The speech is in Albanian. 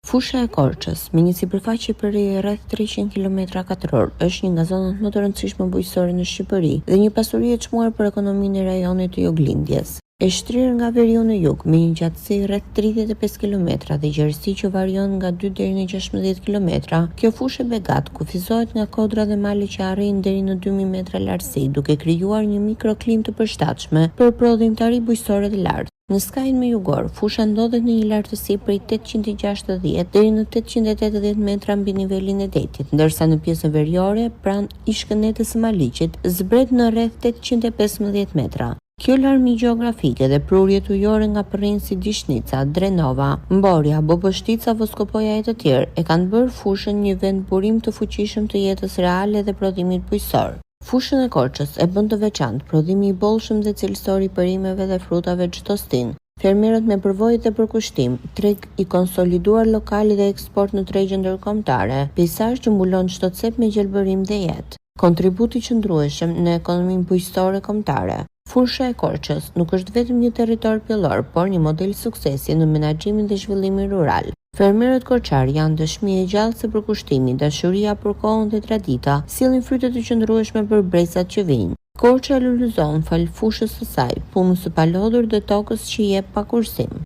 Fusha e Korçës, me një sipërfaqe përrije rreth 300 km², është një nga zonat më të rëndësishme bujqësore në Shqipëri dhe një pasuri e çmuar për ekonominë e rajonit të Juglindjes. E shtrirë nga veriu në jug, me një gjatësi rreth 35 km dhe gjerësi që varion nga 2 deri në 16 km, kjo fushë begat kufizohet nga kodra dhe male që arrin deri në 2000 metra lartësi, duke krijuar një mikroklim të përshtatshme për prodhimtari bujqësore të lartë. Në skajin më jugor, fusha ndodhet në një lartësi prej 860 deri në 880 metra mbi nivelin e detit, ndërsa në pjesën veriore, pranë ishkënetës së Maliqit, zbret në rreth 815 metra. Kjo larmi gjeografike dhe prurjet ujore nga përrinj si Dishnica, Drenova, Mborja, Bobështica, Voskopoja e të tjerë e kanë bërë fushën një vend burim të fuqishëm të jetës reale dhe prodhimit bujqësor. Fushën e Korçës e bën të veçantë prodhimi i bollshëm dhe cilësor i perimeve dhe frutave çdo stin. Fermerët me përvojë dhe përkushtim, treg i konsoliduar lokal dhe eksport në tregje ndërkombëtare, peizazh që mbulon çdo cep me gjelbërim dhe jetë. Kontributi qëndrueshëm në ekonominë bujqësore kombëtare. Fusha e Korçës nuk është vetëm një territor pjellor, por një model suksesi në menaxhimin dhe zhvillimin rural. Fermerët korçar janë dëshmi e gjallë se përkushtimi, dashuria për kohën dhe tradita sillin fryte të qëndrueshme për brezat që vijnë. Korça lulëzon fal fushës së saj, punës së palodhur dhe tokës që jep pa kursim.